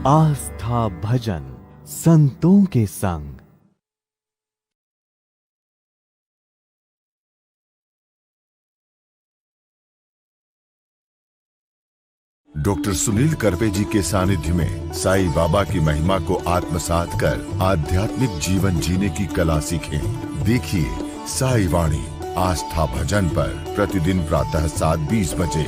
आस्था भजन संतों के संग। डॉक्टर सुनील करपे जी के सानिध्य में साईं बाबा की महिमा को आत्मसात कर आध्यात्मिक जीवन जीने की कला सीखें। देखिए साई वाणी आस्था भजन पर प्रतिदिन प्रातः 7:20 बजे।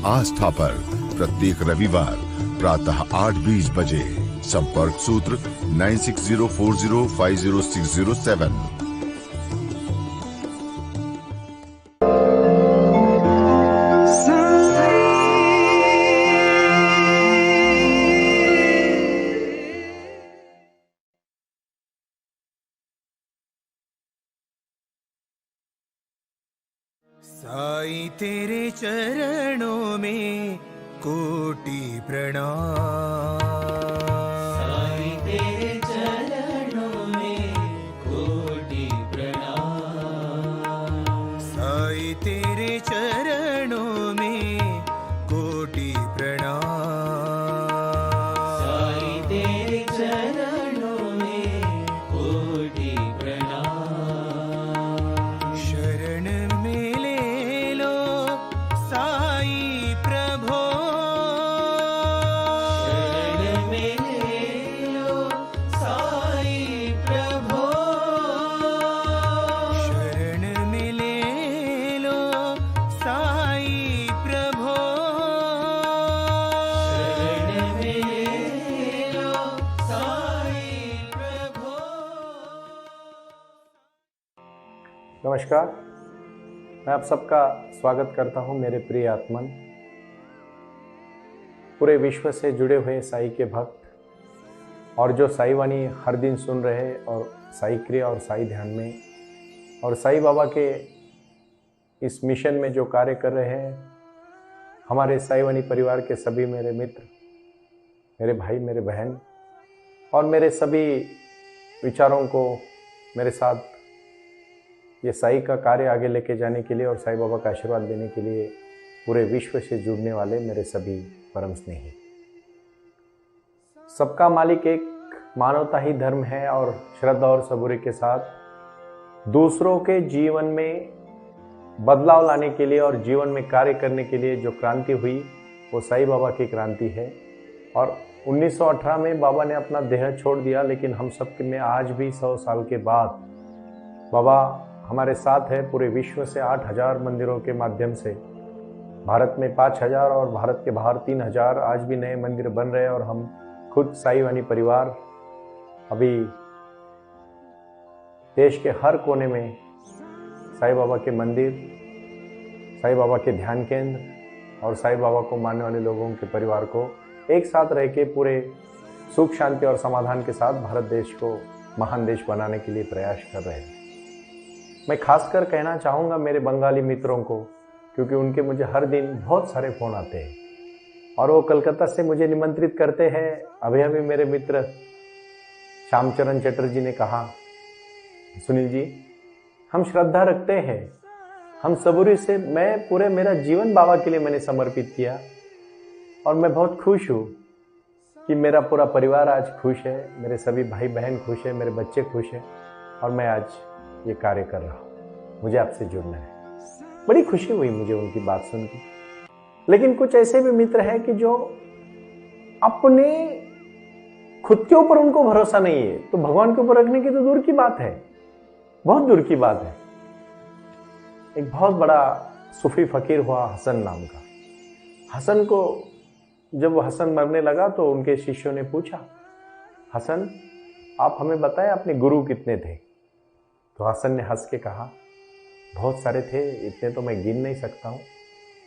आस्था पर प्रत्येक रविवार प्रातः 8:20 बजे। संपर्क सूत्र 9604050607। साईं तेरे चरणों में कोटि प्रणाम। साईं तेरे चरणों में कोटि प्रणाम। साईं तेरे चरणों में कोटि प्रणाम। साईं तेरे चरणों में कोटि प्रणाम। शरण में ले लो साईं प्रभो। शरण में ले लो साईं प्रभो। शरण में ले लो साईं प्रभो। शरण में ले लो साईं प्रभो। नमस्कार, मैं आप सबका स्वागत करता हूं मेरे प्रिय आत्मन। पूरे विश्व से जुड़े हुए साई के भक्त और जो साई वाणी हर दिन सुन रहे और साई क्रिया और साई ध्यान में और साई बाबा के इस मिशन में जो कार्य कर रहे हैं, हमारे साई वाणी परिवार के सभी मेरे मित्र, मेरे भाई, मेरे बहन और मेरे सभी विचारों को मेरे साथ ये साई का कार्य आगे लेके जाने के लिए और साई बाबा का आशीर्वाद देने के लिए पूरे विश्व से जुड़ने वाले मेरे सभी परम स्नेही। सबका मालिक एक मानवता ही धर्म है और श्रद्धा और सबूरी के साथ दूसरों के जीवन में बदलाव लाने के लिए और जीवन में कार्य करने के लिए जो क्रांति हुई वो साई बाबा की क्रांति है। और 1918 में बाबा ने अपना देह छोड़ दिया, लेकिन हम सब में आज भी 100 साल के बाद बाबा हमारे साथ है। पूरे विश्व से 8,000 मंदिरों के माध्यम से भारत में 5,000 और भारत के बाहर 3,000 आज भी नए मंदिर बन रहे हैं। और हम खुद साई वाणी परिवार अभी देश के हर कोने में साई बाबा के मंदिर, साई बाबा के ध्यान केंद्र और साई बाबा को मानने वाले लोगों के परिवार को एक साथ रह के पूरे सुख शांति और समाधान के साथ भारत देश को महान देश बनाने के लिए प्रयास कर रहे हैं। मैं खासकर कहना चाहूँगा मेरे बंगाली मित्रों को, क्योंकि उनके मुझे हर दिन बहुत सारे फ़ोन आते हैं और वो कलकत्ता से मुझे निमंत्रित करते हैं। अभी मेरे मित्र श्यामचरण चटर्जी ने कहा, सुनील जी हम श्रद्धा रखते हैं, हम सबूरी से, मैं पूरे मेरा जीवन बाबा के लिए मैंने समर्पित किया और मैं बहुत खुश हूँ कि मेरा पूरा परिवार आज खुश है, मेरे सभी भाई बहन खुश है, मेरे बच्चे खुश हैं और मैं आज ये कार्य कर रहा हूँ, मुझे आपसे जुड़ना है। बड़ी खुशी हुई मुझे उनकी बात सुन के। लेकिन कुछ ऐसे भी मित्र हैं कि जो अपने खुद के ऊपर उनको भरोसा नहीं है, तो भगवान के ऊपर रखने की तो दूर की बात है, बहुत दूर की बात है। एक बहुत बड़ा सूफी फकीर हुआ हसन नाम का। हसन को जब वो हसन मरने लगा तो उनके शिष्यों ने पूछा, हसन आप हमें बताएं अपने गुरु कितने थे? तो हसन ने हंस के कहा, बहुत सारे थे, इतने तो मैं गिन नहीं सकता हूँ।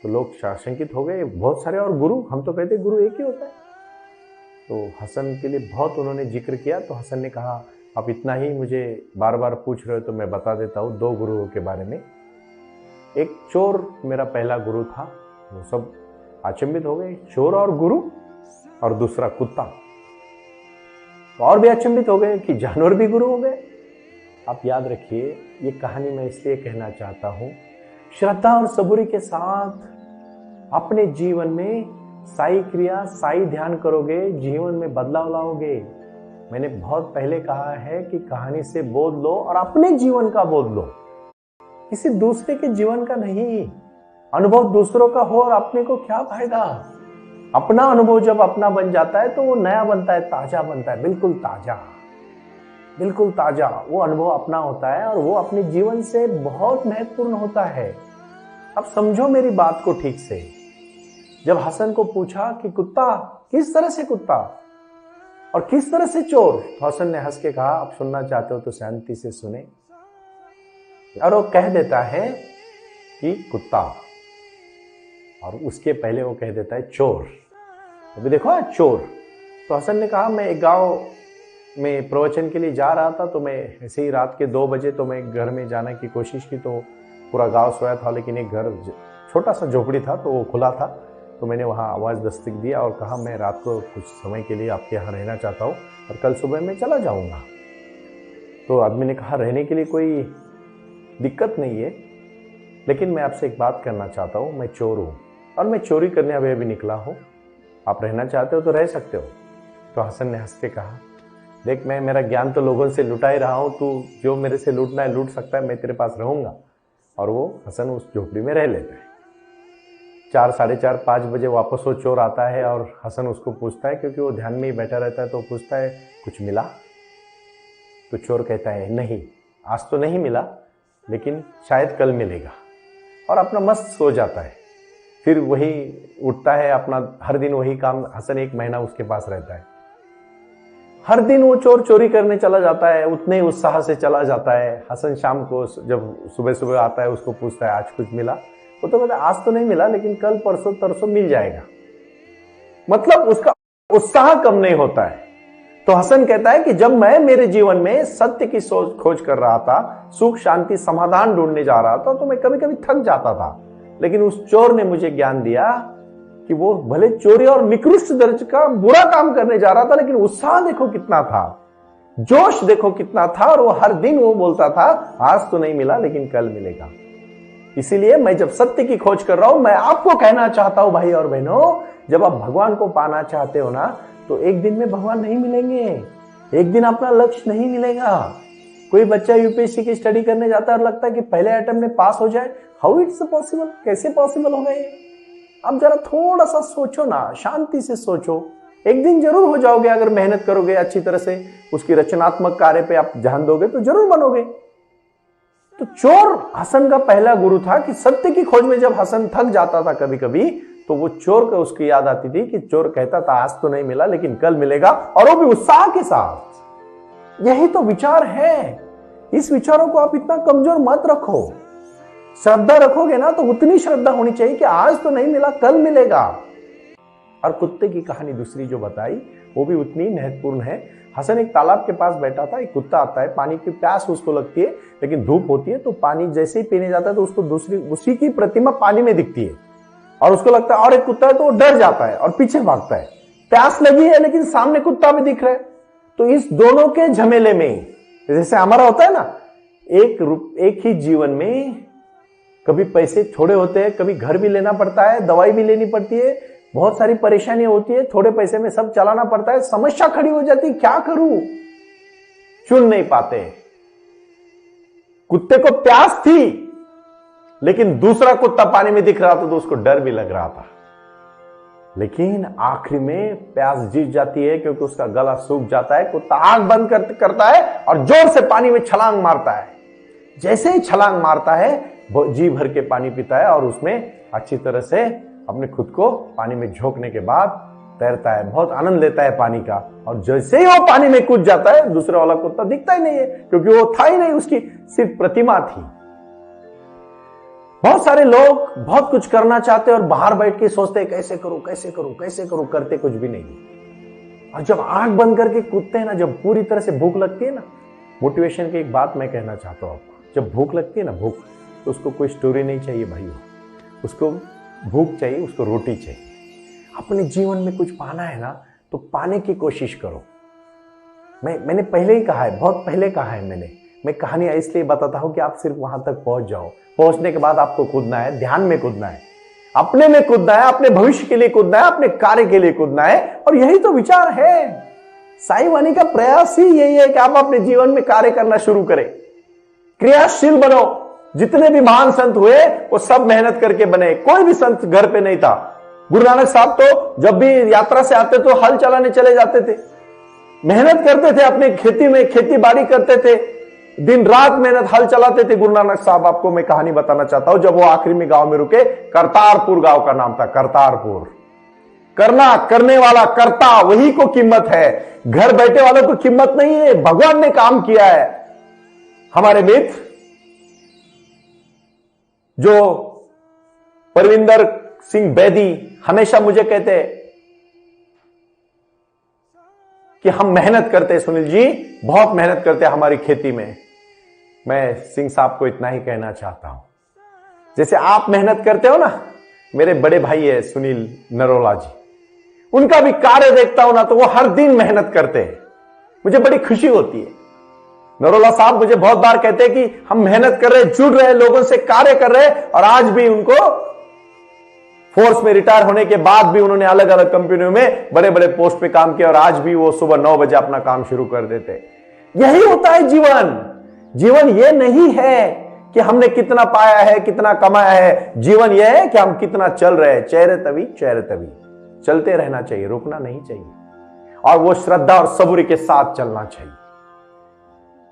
तो लोग आशंकित हो गए, बहुत सारे और गुरु, हम तो कहते गुरु एक ही होता है। तो हसन के लिए बहुत उन्होंने जिक्र किया। तो हसन ने कहा, आप इतना ही मुझे बार बार पूछ रहे हो तो मैं बता देता हूँ 2 गुरुओं के बारे में। एक चोर मेरा पहला गुरु था। वो सब अचंभित हो गए, चोर और गुरु, और दूसरा कुत्ता। तो और भी अचंभित हो गए कि जानवर भी गुरु हो गए। आप याद रखिए, ये कहानी मैं इसलिए कहना चाहता हूं, श्रद्धा और सबूरी के साथ अपने जीवन में साई क्रिया, साई ध्यान करोगे, जीवन में बदलाव लाओगे। मैंने बहुत पहले कहा है कि कहानी से बोध लो और अपने जीवन का बोध लो, किसी दूसरे के जीवन का नहीं। अनुभव दूसरों का हो और अपने को क्या फायदा। अपना अनुभव जब अपना बन जाता है तो वो नया बनता है, ताजा बनता है, बिल्कुल ताजा, बिल्कुल ताजा। वो अनुभव अपना होता है और वो अपने जीवन से बहुत महत्वपूर्ण होता है। अब समझो मेरी बात को ठीक से। जब हसन को पूछा कि कुत्ता, किस तरह से कुत्ता और किस तरह से चोर, तो हसन ने हंस के कहा, आप सुनना चाहते हो तो शांति से सुने। और वो कह देता है कि कुत्ता, और उसके पहले वो कह देता है चोर। अभी देखो चोर। तो हसन ने कहा, मैं एक गांव में प्रवचन के लिए जा रहा था, तो मैं ऐसे ही रात के 2 बजे तो मैं घर में जाने की कोशिश की, तो पूरा गांव सोया था, लेकिन एक घर छोटा सा झोपड़ी था तो वो खुला था। तो मैंने वहाँ आवाज़ दस्तक दिया और कहा, मैं रात को कुछ समय के लिए आपके यहाँ रहना चाहता हूँ और कल सुबह मैं चला जाऊँगा। तो आदमी ने कहा, रहने के लिए कोई दिक्कत नहीं है, लेकिन मैं आपसे एक बात करना चाहता हूँ, मैं चोर हूँ और मैं चोरी करने अभी निकला हूँ। आप रहना चाहते हो तो रह सकते हो। तो हसन ने हंस के कहा, देख, मैं मेरा ज्ञान तो लोगों से लुटा ही रहा हूँ, तू जो मेरे से लूटना है लूट सकता है, मैं तेरे पास रहूँगा। और वो हसन उस झोपड़ी में रह लेता है। 4, साढ़े 4, 5 बजे वापस वो चोर आता है और हसन उसको पूछता है, क्योंकि वो ध्यान में ही बैठा रहता है, तो पूछता है, कुछ मिला? तो चोर कहता है, नहीं, आज तो नहीं मिला, लेकिन शायद कल मिलेगा। और अपना मस्त सो जाता है। फिर वही उठता है, अपना हर दिन वही काम। हसन 1 महीना उसके पास रहता है। हर दिन वो चोर चोरी करने चला जाता है, उतने उत्साह से चला जाता है। हसन शाम को जब सुबह सुबह आता है, उसको पूछता है, आज कुछ मिला? वो तो कहता है, आज तो नहीं मिला, लेकिन कल परसों तरसों मिल जाएगा। मतलब उसका उत्साह कम नहीं होता है। तो हसन कहता है कि जब मैं मेरे जीवन में सत्य की खोज कर रहा था, सुख शांति समाधान ढूंढने जा रहा था, तो मैं कभी कभी थक जाता था। लेकिन उस चोर ने मुझे ज्ञान दिया कि वो भले चोरी और निकृष्ट दर्ज का बुरा काम करने जा रहा था, लेकिन उत्साह देखो कितना था, जोश देखो कितना था। और वो हर दिन वो बोलता था, आज तो नहीं मिला, लेकिन कल मिलेगा। इसीलिए मैं जब सत्य की खोज कर रहा हूं, मैं आपको कहना चाहता हूं भाई और बहनों, जब आप भगवान को पाना चाहते हो ना, तो एक दिन में भगवान नहीं मिलेंगे, एक दिन अपना लक्ष्य नहीं मिलेगा। कोई बच्चा यूपीएससी की स्टडी करने जाता है और लगता है कि पहले अटेम्प्ट में पास हो जाए। How it's possible? कैसे पॉसिबल होगा ये? आप जरा थोड़ा सा सोचो ना, शांति से सोचो। एक दिन जरूर हो जाओगे, अगर मेहनत करोगे अच्छी तरह से, उसकी रचनात्मक कार्य पे आप ध्यान दोगे तो जरूर बनोगे। तो चोर हसन का पहला गुरु था कि सत्य की खोज में जब हसन थक जाता था कभी कभी, तो वो चोर को उसकी याद आती थी कि चोर कहता था, आज तो नहीं मिला, लेकिन कल मिलेगा, और वो भी उत्साह के साथ। यही तो विचार है। इस विचारों को आप इतना कमजोर मत रखो। श्रद्धा रखोगे ना, तो उतनी श्रद्धा होनी चाहिए कि आज तो नहीं मिला, कल मिलेगा। और कुत्ते की कहानी दूसरी जो बताई, वो भी उतनी महत्वपूर्ण है। हसन एक तालाब के पास बैठा था, एक कुत्ता आता है, पानी की प्यास उसको लगती है, लेकिन धूप होती है, तो पानी जैसे ही पीने जाता है तो उसको दूसरी उसी की प्रतिमा पानी में दिखती है, और उसको लगता है और एक कुत्ता है, तो वो डर जाता है और पीछे भागता है। प्यास लगी है, लेकिन सामने कुत्ता भी दिख रहा है। तो इस दोनों के झमेले में, जैसे हमारा होता है ना, एक ही जीवन में कभी पैसे थोड़े होते हैं, कभी घर भी लेना पड़ता है, दवाई भी लेनी पड़ती है, बहुत सारी परेशानियां होती है, थोड़े पैसे में सब चलाना पड़ता है, समस्या खड़ी हो जाती है, क्या करूं, चुन नहीं पाते। कुत्ते को प्यास थी, लेकिन दूसरा कुत्ता पानी में दिख रहा था तो उसको डर भी लग रहा था, लेकिन आखिरी में प्यास जीत जाती है, क्योंकि उसका गला सूख जाता है। कुत्ता आंख बंद करता है और जोर से पानी में छलांग मारता है। जैसे ही छलांग मारता है, जी भर के पानी पीता है और उसमें अच्छी तरह से अपने खुद को पानी में झोंकने के बाद तैरता है, बहुत आनंद लेता है पानी का। और जैसे ही वो पानी में कूद जाता है, दूसरा वाला कुत्ता दिखता ही नहीं है, क्योंकि वो था ही नहीं, उसकी सिर्फ प्रतिमा थी। बहुत सारे लोग बहुत कुछ करना चाहते हैं और बाहर बैठ के सोचते हैं, कैसे करूं कैसे करूं कैसे करूं, करते कुछ भी नहीं। और जब आंख बंद करके कूदते हैं ना, जब पूरी तरह से भूख लगती है ना, मोटिवेशन की एक बात मैं कहना चाहता हूं आपको, जब भूख लगती है ना, भूख, तो उसको कोई स्टोरी नहीं चाहिए भाइयों, उसको भूख चाहिए, उसको रोटी चाहिए। अपने जीवन में कुछ पाना है ना, तो पाने की कोशिश करो। मैंने पहले ही कहा है, बहुत पहले कहा है मैं कहानियां इसलिए बताता हूं कि आप सिर्फ वहां तक पहुंच जाओ। पहुंचने के बाद आपको कूदना है, ध्यान में कूदना है। अपने में कूदना है, अपने भविष्य के लिए कूदना है, अपने कार्य के लिए कूदना है। और यही तो विचार है। साई वाणी का प्रयास ही यही है कि आप अपने जीवन में कार्य करना शुरू करें, क्रियाशील बनो। जितने भी महान संत हुए वो सब मेहनत करके बने, कोई भी संत घर पे नहीं था। गुरु नानक साहब तो जब भी यात्रा से आते तो हल चलाने चले जाते थे, मेहनत करते थे, अपने खेती में खेती बाड़ी करते थे, दिन रात मेहनत हल चलाते थे गुरु नानक साहब। आपको मैं कहानी बताना चाहता हूं, जब वो आखिरी में गांव में रुके, करतारपुर गांव का नाम था, करतारपुर। करना, करने वाला, करता, वही को कीमत है, घर बैठे वालों को कीमत नहीं है। भगवान ने काम किया है। हमारे मित्र जो परविंदर सिंह बेदी हमेशा मुझे कहते हैं कि हम मेहनत करते हैं सुनील जी, बहुत मेहनत करते हैं हमारी खेती में। मैं सिंह साहब को इतना ही कहना चाहता हूं, जैसे आप मेहनत करते हो ना, मेरे बड़े भाई है सुनील नरोला जी, उनका भी कार्य देखता हूं ना तो वो हर दिन मेहनत करते हैं, मुझे बड़ी खुशी होती है। नरोला साहब मुझे बहुत बार कहते हैं कि हम मेहनत कर रहे, जुड़ रहे, लोगों से कार्य कर रहे, और आज भी उनको फोर्स में रिटायर होने के बाद भी उन्होंने अलग अलग कंपनियों में बड़े बड़े पोस्ट पे काम किया, और आज भी वो सुबह 9 बजे अपना काम शुरू कर देते। यही होता है जीवन। जीवन ये नहीं है कि हमने कितना पाया है, कितना कमाया है। जीवन यह है कि हम कितना चल रहे हैं। चेहरे तभी चलते रहना चाहिए, रुकना नहीं चाहिए, और वो श्रद्धा और सबूरी के साथ चलना चाहिए।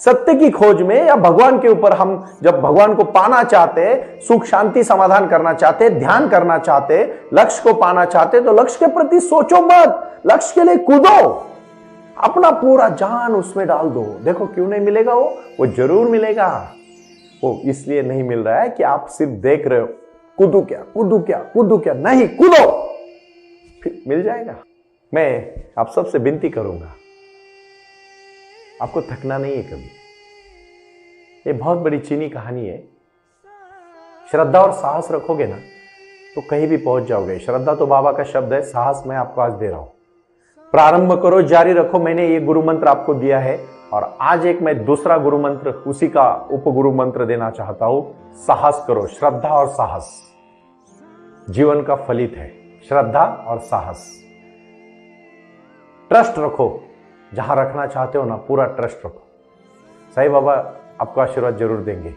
सत्य की खोज में या भगवान के ऊपर हम जब भगवान को पाना चाहते, सुख शांति समाधान करना चाहते, ध्यान करना चाहते, लक्ष्य को पाना चाहते, तो लक्ष्य के प्रति सोचो मत, लक्ष्य के लिए कूदो, अपना पूरा जान उसमें डाल दो। देखो क्यों नहीं मिलेगा, वो जरूर मिलेगा। वो इसलिए नहीं मिल रहा है कि आप सिर्फ देख रहे हो, कूदू क्या, नहीं, कूदो, फिर मिल जाएगा। मैं आप सबसे विनती करूंगा, आपको थकना नहीं है कभी। ये बहुत बड़ी चीनी कहानी है। श्रद्धा और साहस रखोगे ना तो कहीं भी पहुंच जाओगे। श्रद्धा तो बाबा का शब्द है, साहस मैं आपको आज दे रहा हूं। प्रारंभ करो, जारी रखो। मैंने ये गुरु मंत्र आपको दिया है, और आज एक मैं दूसरा गुरु मंत्र, उसी का उपगुरु मंत्र देना चाहता हूं। साहस करो। श्रद्धा और साहस जीवन का फलित है। श्रद्धा और साहस, ट्रस्ट रखो, जहां रखना चाहते हो ना, पूरा ट्रस्ट रखो। साईं बाबा आपको आशीर्वाद जरूर देंगे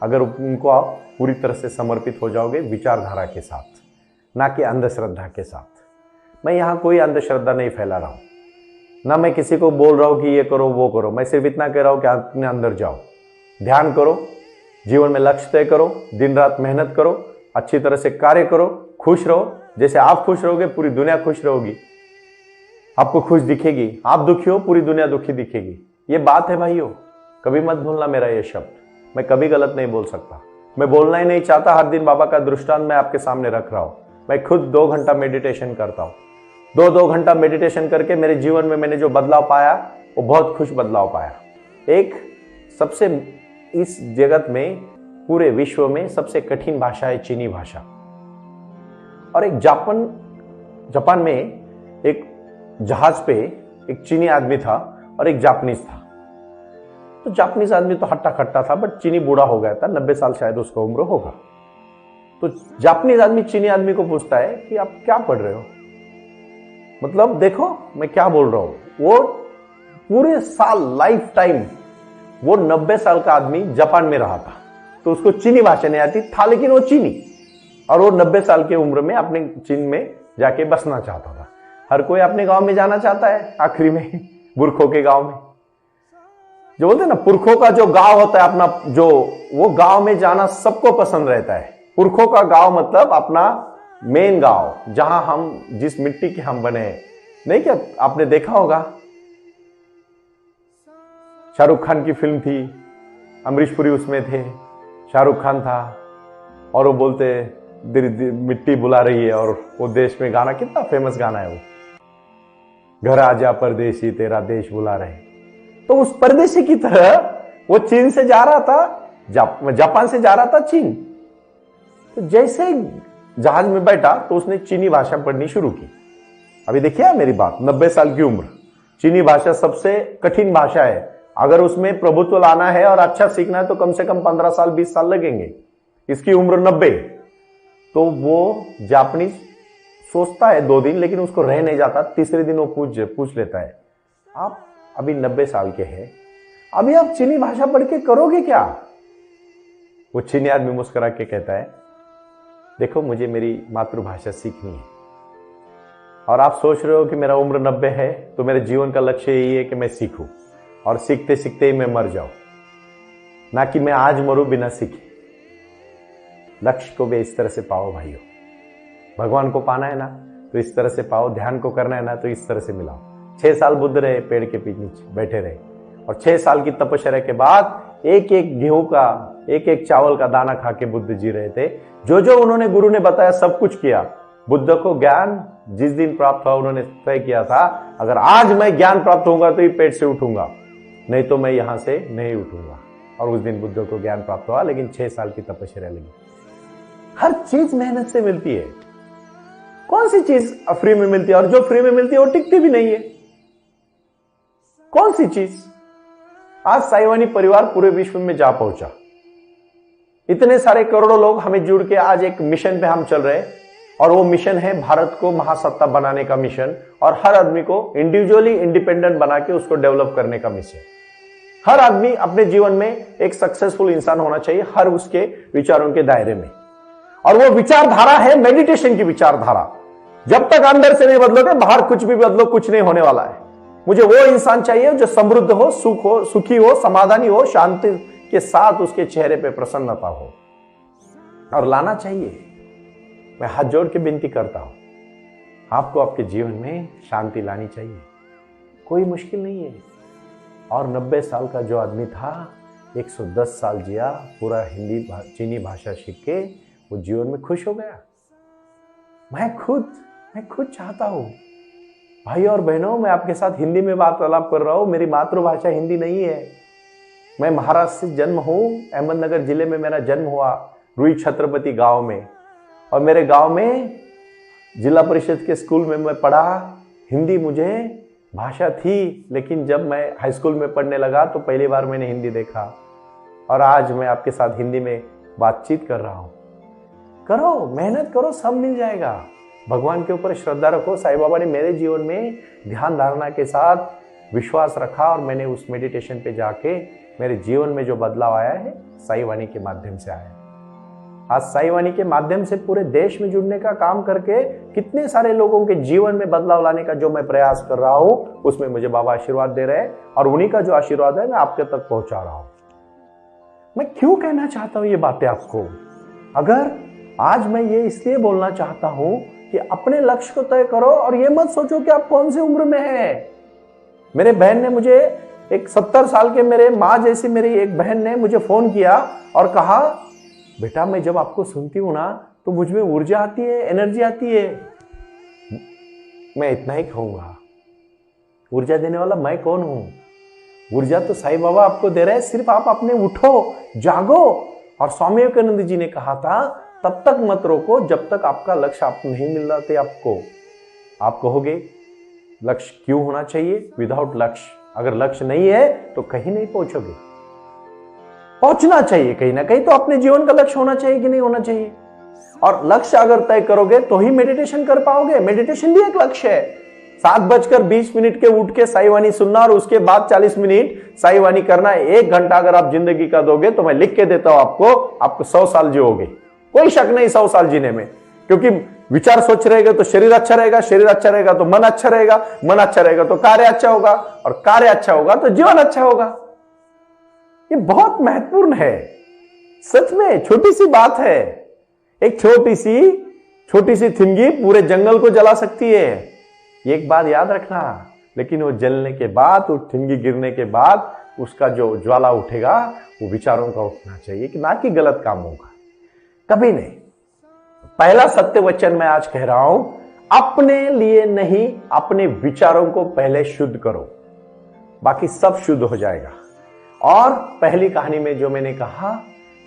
अगर उनको आप पूरी तरह से समर्पित हो जाओगे, विचारधारा के साथ, ना कि अंधश्रद्धा के साथ। मैं यहां कोई अंधश्रद्धा नहीं फैला रहा हूं, ना मैं किसी को बोल रहा हूं कि ये करो वो करो। मैं सिर्फ इतना कह रहा हूं कि अपने अंदर जाओ, ध्यान करो, जीवन में लक्ष्य तय करो, दिन रात मेहनत करो, अच्छी तरह से कार्य करो, खुश रहो। जैसे आप खुश रहोगे पूरी दुनिया खुश रहोगी, आपको खुश दिखेगी। आप दुखी हो, पूरी दुनिया दुखी दिखेगी। ये बात है भाइयों, कभी मत भूलना मेरा ये शब्द। मैं कभी गलत नहीं बोल सकता, मैं बोलना ही नहीं चाहता। हर दिन बाबा का दृष्टांत मैं आपके सामने रख रहा हूं। मैं खुद 2 घंटा मेडिटेशन करता हूं। 2 घंटा मेडिटेशन करके मेरे जीवन में मैंने जो बदलाव पाया, वो बहुत खुश बदलाव पाया। एक सबसे, इस जगत में, पूरे विश्व में सबसे कठिन भाषा है चीनी भाषा। और एक जापान में एक जहाज पे एक चीनी आदमी था और एक जापानीज था। तो जापानीज आदमी तो हट्टा खट्टा था, बट चीनी बूढ़ा हो गया था, 90 साल शायद उसका उम्र होगा। तो जापानीज आदमी चीनी आदमी को पूछता है कि आप क्या पढ़ रहे हो, मतलब देखो मैं क्या बोल रहा हूं। वो पूरे साल, लाइफ टाइम, वो 90 साल का आदमी जापान में रहा था, तो उसको चीनी भाषा नहीं आती था, लेकिन वो चीनी, और वो 90 साल की उम्र में अपने चीन में जाके बसना चाहता था। हर कोई अपने गांव में जाना चाहता है आखिरी में, पुरखों के गांव में। जो बोलते हैं ना, पुरखों का जो गांव होता है अपना, जो वो गांव में जाना सबको पसंद रहता है। पुरखों का गांव मतलब अपना मेन गांव, जहां हम, जिस मिट्टी के हम बने हैं। नहीं क्या आपने देखा होगा, शाहरुख खान की फिल्म थी, अमरीश पुरी उसमें थे, शाहरुख खान था, और वो बोलते मिट्टी बुला रही है, और वो देश में गाना, कितना फेमस गाना है वो, घर आजा परदेसी तेरा देश बुला रहे। तो उस परदेसी की तरह वो चीन से जा रहा था, जापान से जा रहा था चीन। तो जैसे जहाज में बैठा तो उसने चीनी भाषा पढ़नी शुरू की। अभी देखिए मेरी बात, 90 साल की उम्र, चीनी भाषा सबसे कठिन भाषा है। अगर उसमें प्रभुत्व लाना है और अच्छा सीखना है तो कम से कम 15 साल 20 साल लगेंगे। इसकी उम्र 90। तो वो जापानीज सोचता है 2 दिन, लेकिन उसको रह नहीं जाता। तीसरे दिन वो पूछ लेता है, आप अभी 90 साल के हैं, अभी आप चीनी भाषा पढ़ के करोगे क्या? वो चीनी आदमी मुस्कुरा के कहता है, देखो मुझे मेरी मातृभाषा सीखनी है, और आप सोच रहे हो कि मेरा उम्र 90 है, तो मेरे जीवन का लक्ष्य यही है कि मैं सीखूं और सीखते सीखते ही मैं मर जाऊं, ना कि मैं आज मरूं बिना सीखे। लक्ष्य को भी इस तरह से पाओ भाइयों। भगवान को पाना है ना तो इस तरह से पाओ, ध्यान को करना है ना तो इस तरह से मिलाओ। 6 साल बुद्ध रहे, पेड़ के नीचे बैठे रहे, और 6 साल की तपस्या के बाद एक एक गेहूं का, एक एक चावल का दाना खा के बुद्ध जी रहे थे। जो जो उन्होंने गुरु ने बताया सब कुछ किया। बुद्ध को ज्ञान जिस दिन प्राप्त हुआ उन्होंने तय किया था, अगर आज मैं ज्ञान प्राप्त होगा तो ही पेट से उठूंगा, नहीं तो मैं यहां से नहीं उठूंगा। और उस दिन बुद्ध को ज्ञान प्राप्त हुआ, लेकिन 6 साल की तपस्या लगी। हर चीज मेहनत से मिलती है। कौन सी चीज फ्री में मिलती है? और जो फ्री में मिलती है वो टिकती भी नहीं है। कौन सी चीज? आज साईवानी परिवार पूरे विश्व में जा पहुंचा। इतने सारे करोड़ों लोग हमें जुड़ के आज एक मिशन पे हम चल रहे हैं, और वो मिशन है भारत को महासत्ता बनाने का मिशन, और हर आदमी को इंडिविजुअली इंडिपेंडेंट बना के उसको डेवलप करने का मिशन। हर आदमी अपने जीवन में एक सक्सेसफुल इंसान होना चाहिए, हर उसके विचारों के दायरे में। और वो विचारधारा है मेडिटेशन की विचारधारा। जब तक अंदर से नहीं बदलोगे, बाहर कुछ भी बदलो, कुछ नहीं होने वाला है। मुझे वो इंसान चाहिए जो समृद्ध हो, सुखी हो, समाधानी हो, शांति के साथ उसके चेहरे पे प्रसन्नता हो, और लाना चाहिए। मैं हाथ जोड़ के विनती करता हूं, आपको आपके जीवन में शांति लानी चाहिए। कोई मुश्किल नहीं है। और 90 साल का जो आदमी था, 110 साल जिया, पूरा चीनी भाषा सीख के वो जीवन में खुश हो गया। मैं खुद चाहता हूं। भाई और बहनों, मैं आपके साथ हिंदी में वार्तालाप कर रहा हूं। मेरी मातृभाषा हिंदी नहीं है। मैं महाराष्ट्र से जन्म हूं। अहमदनगर जिले में मेरा जन्म हुआ, रुई छत्रपति गांव में। और मेरे गांव में जिला परिषद के स्कूल में मैं पढ़ा। हिंदी मुझे भाषा थी, लेकिन जब मैं हाई स्कूल में पढ़ने लगा तो पहली बार मैंने हिंदी देखा, और आज मैं आपके साथ हिंदी में बातचीत कर रहा हूं। करो, मेहनत करो, सब मिल जाएगा। भगवान के ऊपर श्रद्धा रखो। साईं बाबा ने मेरे जीवन में ध्यान धारणा के साथ विश्वास रखा, और मैंने उस मेडिटेशन पे जाके मेरे जीवन में जो बदलाव आया है, साईं वाणी के माध्यम से आया। आज साईं वाणी के माध्यम से पूरे देश में जुड़ने का काम करके कितने सारे लोगों के जीवन में बदलाव लाने का जो मैं प्रयास कर रहा हूं, उसमें मुझे बाबा आशीर्वाद दे रहे हैं, और उन्हीं का जो आशीर्वाद है मैं आपके तक पहुंचा रहा हूं। मैं क्यों कहना चाहता हूं ये बातें आपको? अगर आज मैं ये इसलिए बोलना चाहता हूं कि अपने लक्ष्य को तय करो, और ये मत सोचो कि आप कौन सी उम्र में हैं। मेरे बहन ने मुझे, एक 70 साल के मेरे माँ जैसी मेरी एक बहन ने मुझे फोन किया और कहा, बेटा मैं जब आपको सुनती हूं ना तो मुझ में ऊर्जा आती है, एनर्जी आती है। मैं इतना ही कहूंगा, ऊर्जा देने वाला मैं कौन हूं? ऊर्जा तो साईं बाबा आपको दे रहे हैं, सिर्फ आप अपने उठो, जागो। और स्वामी विवेकानंद जी ने कहा था, तब तक मत रोको जब तक आपका लक्ष्य आप नहीं मिल रहा थे आपको। आप कहोगे लक्ष्य क्यों होना चाहिए? विदाउट लक्ष्य, अगर लक्ष्य नहीं है तो कहीं नहीं पहुंचोगे। पहुंचना चाहिए कहीं ना कहीं, तो अपने जीवन का लक्ष्य होना चाहिए कि नहीं होना चाहिए? और लक्ष्य अगर तय करोगे तो ही मेडिटेशन कर पाओगे। मेडिटेशन भी एक लक्ष्य है। 7:20 के उठ के साईं वाणी सुनना, और उसके बाद 40 मिनट साईं वाणी करना। 1 घंटा अगर आप जिंदगी का दोगे तो मैं लिख के देता हूं आपको 100 साल जियोगे। कोई शक नहीं 100 साल जीने में, क्योंकि विचार सोच रहेगा तो शरीर अच्छा रहेगा, शरीर अच्छा रहेगा तो मन अच्छा रहेगा, मन अच्छा रहेगा तो कार्य अच्छा होगा, और कार्य अच्छा होगा तो जीवन अच्छा होगा। ये बहुत महत्वपूर्ण है। सच में छोटी सी बात है। एक छोटी सी थिंगी पूरे जंगल को जला सकती है। एक बात याद रखना, लेकिन वो जलने के बाद, वो थिंगी गिरने के बाद उसका जो ज्वाला उठेगा वो विचारों का उठना चाहिए, कि ना कि गलत कामों का, कभी नहीं। पहला सत्य वचन मैं आज कह रहा हूं, अपने लिए नहीं, अपने विचारों को पहले शुद्ध करो, बाकी सब शुद्ध हो जाएगा। और पहली कहानी में जो मैंने कहा,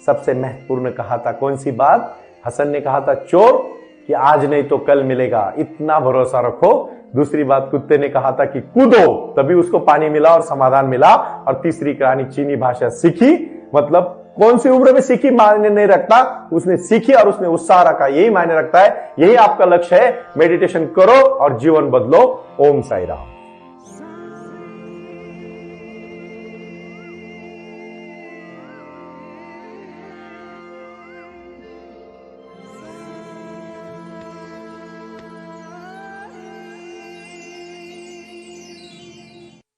सबसे महत्वपूर्ण कहा था, कौन सी बात? हसन ने कहा था चोर कि आज नहीं तो कल मिलेगा, इतना भरोसा रखो। दूसरी बात कुत्ते ने कहा था कि कूदो, तभी उसको पानी मिला और समाधान मिला। और तीसरी कहानी चीनी भाषा सीखी, मतलब कौन सी उम्र में सीखी मायने नहीं रखता, उसने सीखी और उसने उत्साह रखा, यही मायने रखता है। यही आपका लक्ष्य है। मेडिटेशन करो और जीवन बदलो। ओम साई राम।